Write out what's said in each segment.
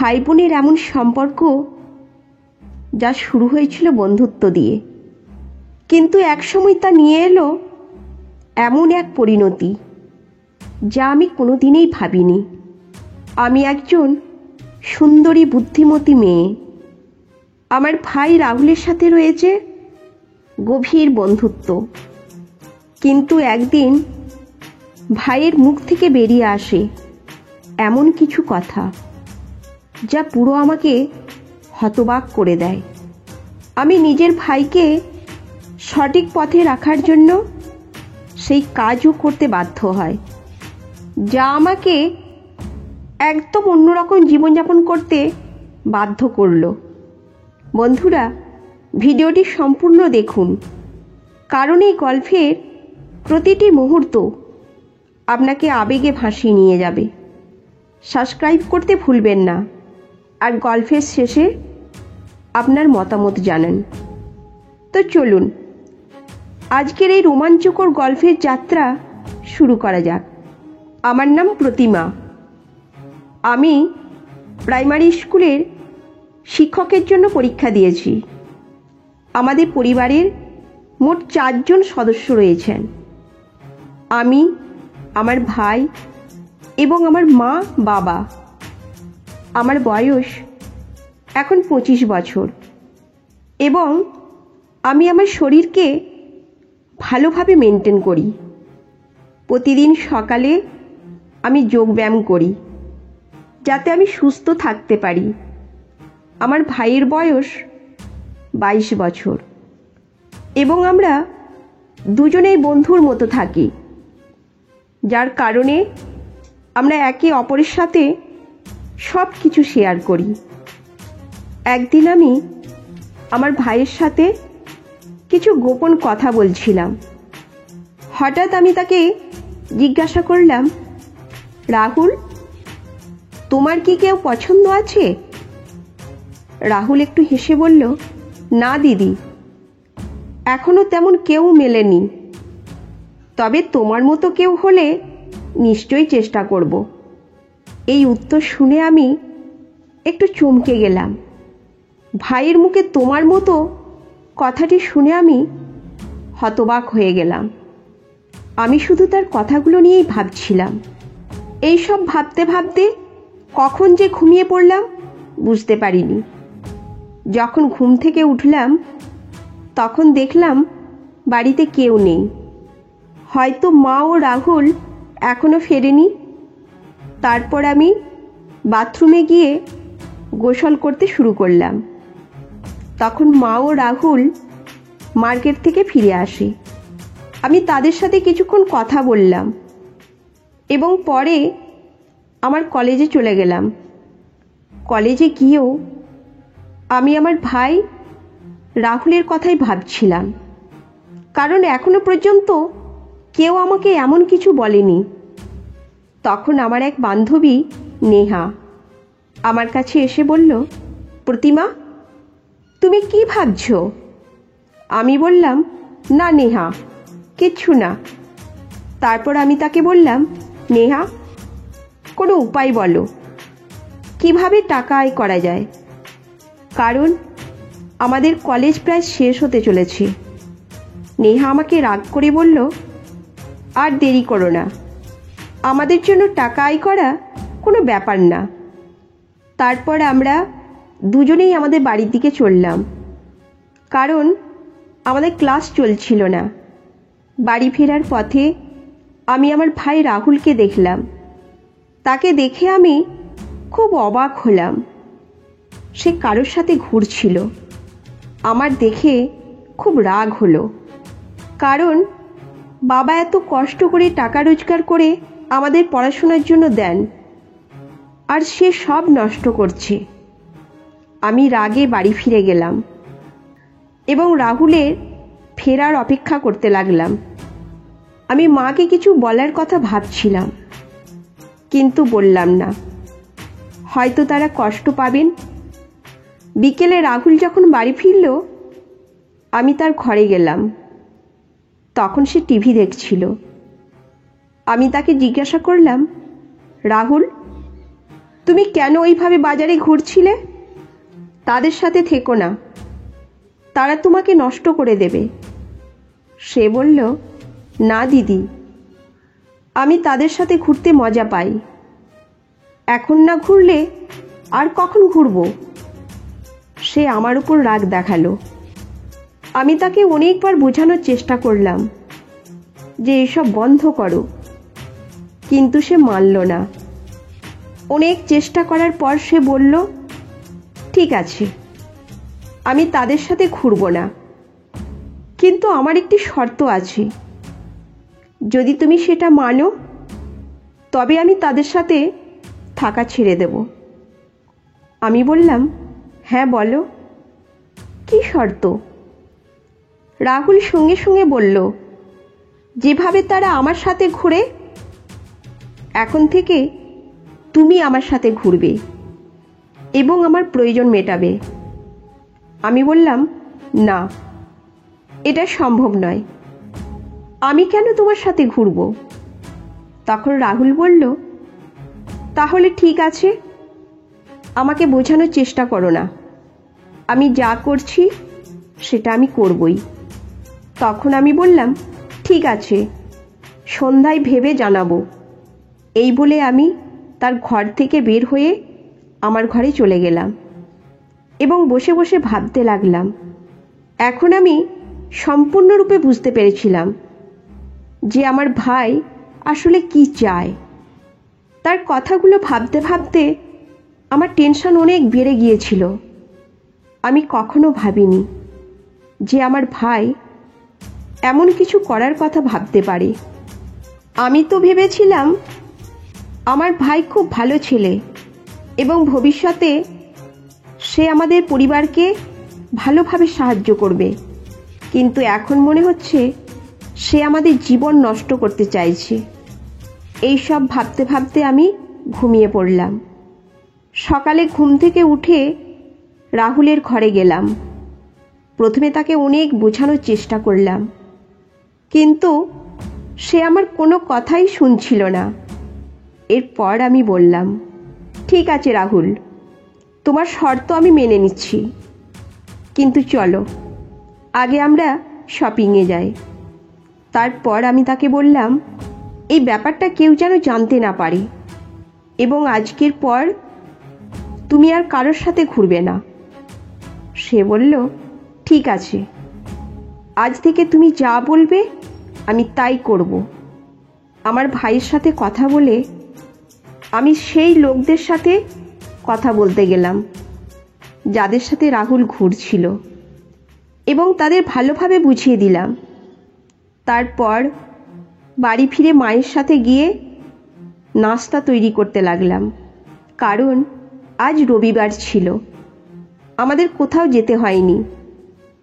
ভাই বোনের এমন সম্পর্ক যা শুরু হয়েছিল বন্ধুত্ব দিয়ে, কিন্তু একসময় তা নিয়ে এলো এমন এক পরিণতি যা আমি কোনোদিনই ভাবিনি। আমি একজন সুন্দরী বুদ্ধিমতী মেয়ে, আমার ভাই রাহুলের সাথে রয়েছে গভীর বন্ধুত্ব, কিন্তু একদিন ভাইয়ের মুখ থেকে বেরিয়ে আসে এমন কিছু কথা যা পুরো আমাকে হতবাক করে দেয়। আমি নিজের ভাইকে সঠিক পথে রাখার জন্য সেই কাজও করতে বাধ্য হয়, যা আমাকে একদম অন্যরকম জীবনযাপন করতে বাধ্য করলো। বন্ধুরা, ভিডিওটি সম্পূর্ণ দেখুন, কারণ এই গল্পের প্রতিটি মুহূর্ত আপনাকে আবেগে ভাসিয়ে নিয়ে যাবে। সাবস্ক্রাইব করতে ভুলবেন না, আর গল্পের শেষে আপনার মতামত জানান। তো চলুন আজকের এই রোমাঞ্চকর গল্পের যাত্রা শুরু করা যাক। আমার নাম প্রতিমা। আমি প্রাইমারি স্কুলের শিক্ষকের জন্য পরীক্ষা দিয়েছি। আমাদের পরিবারের মোট 4 জন সদস্য রয়েছেন। আমি, আমার ভাই এবং আমার মা বাবা। আমার বয়স এখন 25 বছর এবং আমি আমার শরীরকে ভালোভাবে মেনটেন করি। প্রতিদিন সকালে আমি যোগব্যায়াম করি যাতে আমি সুস্থ থাকতে পারি। আমার ভাইয়ের বয়স 22 বছর এবং আমরা দুজনেই বন্ধুর মতো থাকি, যার কারণে আমরা একে অপরের সাথে সব কিছু শেয়ার করি। একদিন আমি আমার ভাইয়ের সাথে কিছু গোপন কথা বলছিলাম। হঠাৎ আমি তাকে জিজ্ঞাসা করলাম, রাহুল, তোমার কি কেউ পছন্দ আছে? রাহুল একটু হেসে বলল, না দিদি, এখনো তেমন কেউ মেলেনি, তবে তোমার মতো কেউ হলে নিশ্চয়ই চেষ্টা করব। এই উত্তর শুনে আমি একটু চমকে গেলাম। ভাইয়ের মুখে তোমার মতো কথাটি শুনে আমি হতবাক হয়ে গেলাম। আমি শুধু তার কথাগুলো নিয়েই ভাবছিলাম। এই সব ভাবতে ভাবতে কখন যে ঘুমিয়ে পড়লাম বুঝতে পারিনি। যখন ঘুম থেকে উঠলাম তখন দেখলাম বাড়িতে কেউ নেই। হয়তো মা ও রাহুল এখনো ফেরেনি। তারপর আমি বাথরুমে গিয়ে গোসল করতে শুরু করলাম। তখন মা ও রাহুল মার্কেট থেকে ফিরে আসে। আমি তাদের সাথে কিছুক্ষণ কথা বললাম এবং পরে আমার কলেজে চলে গেলাম। কলেজে গিয়েও আমি আমার ভাই রাহুলের কথাই ভাবছিলাম, কারণ এখনো পর্যন্ত কেউ আমাকে এমন কিছু বলেনি। তখন আমার এক বান্ধবী নেহা আমার কাছে এসে বলল, প্রতিমা, তুমি কি ভাবছো? আমি বললাম, না নেহা, কিচ্ছু না। তারপর আমি তাকে বললাম, নেহা, কোনো উপায় বলো কিভাবে টাকা আয় করা যায়, কারণ আমাদের কলেজ প্রায় শেষ হতে চলেছে। নেহা আমাকে রাগ করে বলল, আর দেরি করো না, আমাদের জন্য টাকা আয় করা কোনো ব্যাপার না। তারপর আমরা দুজনেই আমাদের বাড়ির দিকে চললাম, কারণ আমাদের ক্লাস চলছিল না। বাড়ি ফেরার পথে আমি আমার ভাই রাহুলকে দেখলাম। তাকে দেখে আমি খুব অবাক হলাম। সে কারোর সাথে ঘুরছিল। আমার দেখে খুব রাগ হলো, কারণ বাবা এত কষ্ট করে টাকা রোজগার করে আমাদের পড়াশোনার জন্য দেন, আর সে সব নষ্ট করছে। আমি রাগে বাড়ি ফিরে গেলাম এবং রাহুলের ফেরার অপেক্ষা করতে লাগলাম। আমি মাকে কিছু বলার কথা ভাবছিলাম, কিন্তু বললাম না, হয়তো তারা কষ্ট পাবেন। বিকেলে রাহুল যখন বাড়ি ফিরল, আমি তার ঘরে গেলাম। তখন সে টিভি দেখছিল। আমি তাকে জিজ্ঞাসা করলাম, রাহুল, তুমি কেন ওইভাবে বাজারে ঘুরছিলে? তাদের সাথে থেকো না, তারা তোমাকে নষ্ট করে দেবে। সে বলল, না দিদি, আমি তাদের সাথে ঘুরতে মজা পাই। এখন না ঘুরলে আর কখন ঘুরবো? সে আমার উপর রাগ দেখালো। আমি তাকে অনেকবার বোঝানোর চেষ্টা করলাম যে এসব বন্ধ করো, কিন্তু সে মানল না। অনেক চেষ্টা করার পর সে বলল, ঠিক আছে, আমি তাদের সাথে ঘুরবো না, কিন্তু আমার একটি শর্ত আছে। যদি তুমি সেটা মানো তবে আমি তাদের সাথে থাকা ছেড়ে দেব। আমি বললাম, হ্যাঁ বলো, কি শর্ত? রাহুল সঙ্গে সঙ্গে বলল, যেভাবে তারা আমার সাথে ঘুরে, এখন থেকে তুমি আমার সাথে ঘুরবে এবং আমার প্রয়োজন মেটাবে। আমি বললাম, না, এটা সম্ভব নয়। আমি কেন তোমার সাথে ঘুরব? তখন রাহুল বলল, তাহলে ঠিক আছে, আমাকে বোঝানোর চেষ্টা করো না। আমি যা করছি সেটা আমি করবই। তখন আমি বললাম, ঠিক আছে, সন্ধ্যায় ভেবে জানাবো। এই বলে আমি তার ঘর থেকে বের হয়ে আমার ঘরে চলে গেলাম এবং বসে বসে ভাবতে লাগলাম। এখন আমি সম্পূর্ণরূপে বুঝতে পেরেছিলাম যে আমার ভাই আসলে কি চায়। তার কথাগুলো ভাবতে ভাবতে আমার টেনশন অনেক বেড়ে গিয়েছিল। আমি কখনো ভাবিনি যে আমার ভাই এমন কিছু করার কথা ভাবতে পারে। আমি তো ভেবেছিলাম আমার ভাই খুব ভালো ছেলে এবং ভবিষ্যতে সে আমাদের পরিবারকে ভালোভাবে সাহায্য করবে, কিন্তু এখন মনে হচ্ছে সে আমাদের জীবন নষ্ট করতে চাইছে। এই সব ভাবতে ভাবতে আমি ঘুমিয়ে পড়লাম। সকালে ঘুম থেকে উঠে রাহুলের ঘরে গেলাম। প্রথমে তাকে অনেক বোঝানোর চেষ্টা করলাম, কিন্তু সে আমার কোনো কথাই শুনছিল না। এরপর আমি বললাম, ঠিক আছে রাহুল, তোমার শর্ত আমি মেনে নিচ্ছি, কিন্তু চলো আগে আমরা শপিংয়ে যাই। তারপর আমি তাকে বললাম, এই ব্যাপারটা কেউ যেন জানতে না পারে এবং আজকের পর তুমি আর কারোর সাথে ঘুরবে না। সে বলল, ঠিক আছে, আজ থেকে তুমি যা বলবে আমি তাই করব। আমার ভাইয়ের সাথে কথা বলে আমি সেই লোকদের সাথে কথা বলতে গেলাম যাদের সাথে রাহুল ঘুরছিল এবং তাদের ভালোভাবে বুঝিয়ে দিলাম। তারপর বাড়ি ফিরে মায়ের সাথে গিয়ে নাস্তা তৈরি করতে লাগলাম, কারণ আজ রবিবার ছিল, আমাদের কোথাও যেতে হয়নি।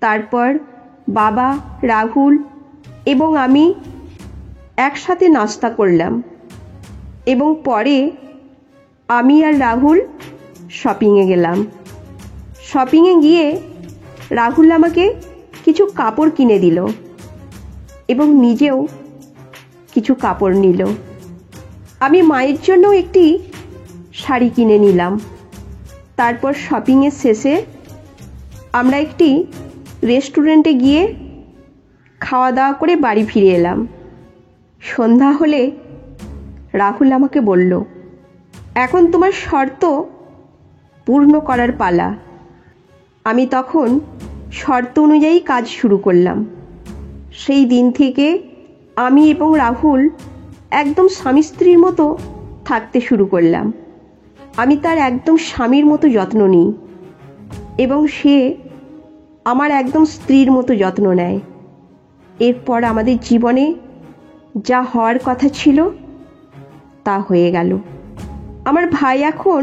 তারপর বাবা, রাহুল এবং আমি একসাথে নাস্তা করলাম এবং পরে আমি আর রাহুল শপিংয়ে গেলাম। শপিংয়ে গিয়ে রাহুল আমাকে কিছু কাপড় কিনে দিল এবং নিজেও কিছু কাপড় নিল। আমি মায়ের জন্য একটি শাড়ি কিনে নিলাম। তারপর শপিংয়ের শেষে আমরা একটি রেস্টুরেন্টে গিয়ে খাওয়া দাওয়া করে বাড়ি ফিরে এলাম। সন্ধ্যা হলে রাহুল আমাকে বলল, এখন তোমার শর্ত পূর্ণ করার পালা। আমি তখন শর্ত অনুযায়ী কাজ শুরু করলাম। সেই দিন থেকে আমি এবং রাহুল একদম স্বামী স্ত্রীর মতো থাকতে শুরু করলাম। আমি তার একদম স্বামীর মতো যত্ন নিই এবং সে আমার একদম স্ত্রীর মতো যত্ন নেয়। এরপর আমাদের জীবনে যা হওয়ার কথা ছিল তা হয়ে গেল। আমার ভাই এখন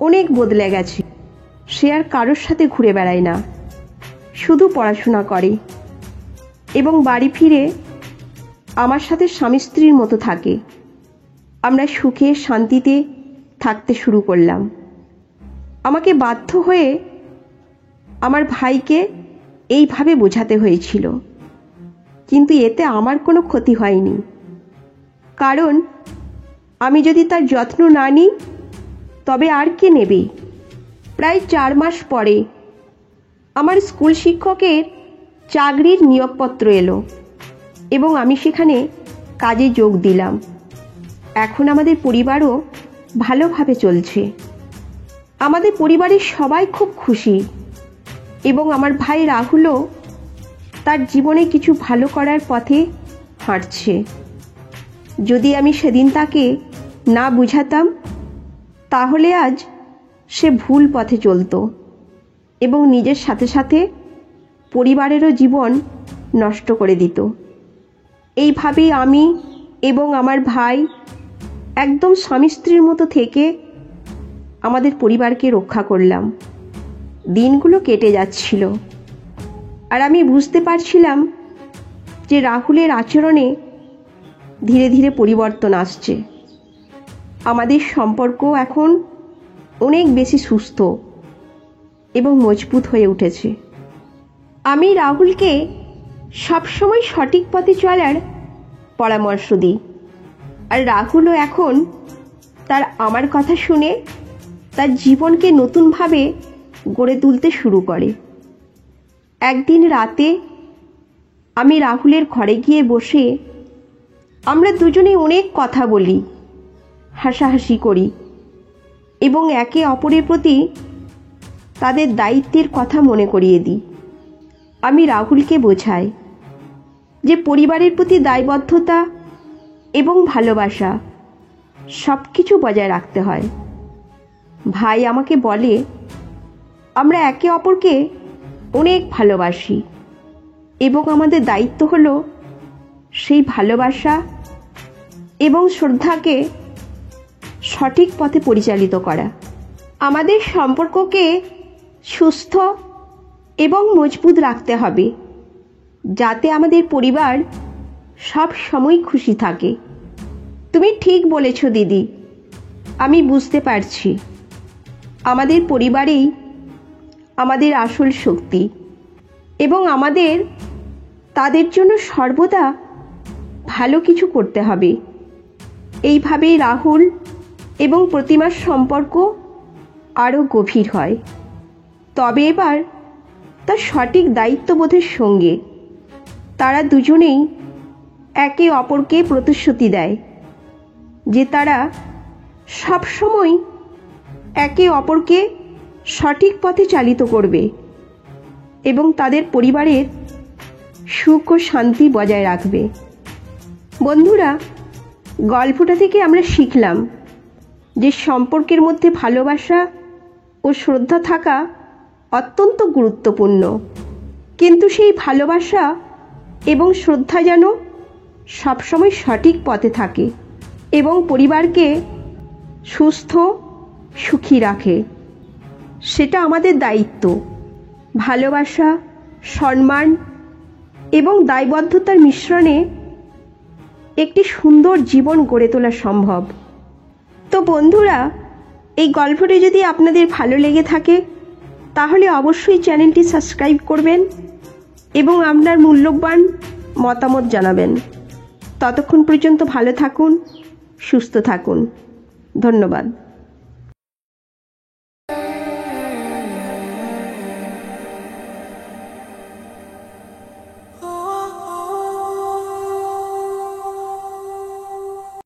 অনেক বদলে গেছে। সে আর কারোর সাথে ঘুরে বেড়ায় না, শুধু পড়াশোনা করে এবং বাড়ি ফিরে আমার সাথে স্বামী স্ত্রীর মতো থাকে। আমরা সুখে শান্তিতে থাকতে শুরু করলাম। আমাকে বাধ্য হয়ে আমার ভাইকে এইভাবে বোঝাতে হয়েছিল, কিন্তু এতে আমার কোনো ক্ষতি হয়নি, কারণ আমি যদি তার যত্ন না নিই তবে আর কে নেবে? প্রায় 4 মাস পরে আমার স্কুল শিক্ষকের চাকরির নিয়োগপত্র এলো এবং আমি সেখানে কাজে যোগ দিলাম। এখন আমাদের পরিবারও ভালোভাবে চলছে। আমাদের পরিবারের সবাই খুব খুশি এবং আমার ভাই রাহুলও তার জীবনে কিছু ভালো করার পথে হাঁটছে। যদি আমি সেদিন তাকে না বুঝাতাম তাহলে আজ সে ভুল পথে চলত এবং নিজের সাথে সাথে পরিবারেরও জীবন নষ্ট করে দিত। এইভাবেই আমি এবং আমার ভাই একদম স্বামী স্ত্রীর মতো থেকে আমাদের পরিবারকে রক্ষা করলাম। দিনগুলো কেটে যাচ্ছিল আর আমি বুঝতে পারছিলাম যে রাহুলের আচরণে ধীরে ধীরে পরিবর্তন আসছে। আমাদের সম্পর্ক এখন অনেক বেশি সুস্থ এবং মজবুত হয়ে উঠেছে। আমি রাহুলকে সবসময় সঠিক পথে চলার পরামর্শ দিই আর রাহুলও এখন আমার কথা শুনে তার জীবনকে নতুনভাবে গড়ে তুলতে শুরু করে। একদিন রাতে আমি রাহুলের ঘরে গিয়ে বসে আমরা দুজনেই অনেক কথা বলি, হাসাহাসি করি এবং একে অপরের প্রতি তাদের দায়িত্বের কথা মনে করিয়ে দিই। আমি রাহুলকে বোঝাই যে পরিবারের প্রতি দায়বদ্ধতা এবং ভালোবাসা সব কিছু বজায় রাখতে হয়। ভাই আমাকে বলে আমরা একে অপরকে অনেক ভালোবাসি এবং আমাদের দায়িত্ব হলো সেই ভালোবাসা এবং শ্রদ্ধাকে সঠিক পথে পরিচালিত করা। আমাদের সম্পর্ককে সুস্থ এবং মজবুত রাখতে হবে যাতে আমাদের পরিবার সব সময় খুশি থাকে। তুমি ঠিক বলেছ দিদি, আমি বুঝতে পারছি আমাদের পরিবারেই আমাদের আসল শক্তি এবং আমাদের তাদের জন্য সর্বদা ভালো কিছু করতে হবে। এইভাবেই রাহুল এবং প্রতিমার সম্পর্ক আরও গভীর হয়। তবে এবার তার সঠিক দায়িত্ববোধের সঙ্গে তারা দুজনেই একে অপরকে প্রতিশ্রুতি দেয় যে তারা সবসময় একে অপরকে সঠিক পথে চালিত করবে এবং তাদের পরিবারের সুখ ও শান্তি বজায় রাখবে। বন্ধুরা, গল্পটা থেকে আমরা শিখলাম যে সম্পর্কের মধ্যে ভালোবাসা ও শ্রদ্ধা থাকা অত্যন্ত গুরুত্বপূর্ণ, কিন্তু সেই ভালোবাসা এবং শ্রদ্ধা যেন সবসময় সঠিক পথে থাকে এবং পরিবারকে সুস্থ সুখী রাখে। সেটা আমাদের দায়িত্ব। ভালোবাসা, সম্মান এবং দায়বদ্ধতার মিশ্রণে একটি সুন্দর জীবন গড়ে তোলা সম্ভব। তো বন্ধুরা, এই গল্পটি যদি আপনাদের ভালো লেগে থাকে তাহলে অবশ্যই চ্যানেলটি সাবস্ক্রাইব করবেন এবং আপনার মূল্যবান মতামত জানাবেন। ততক্ষণ পর্যন্ত ভালো থাকুন, সুস্থ থাকুন। ধন্যবাদ।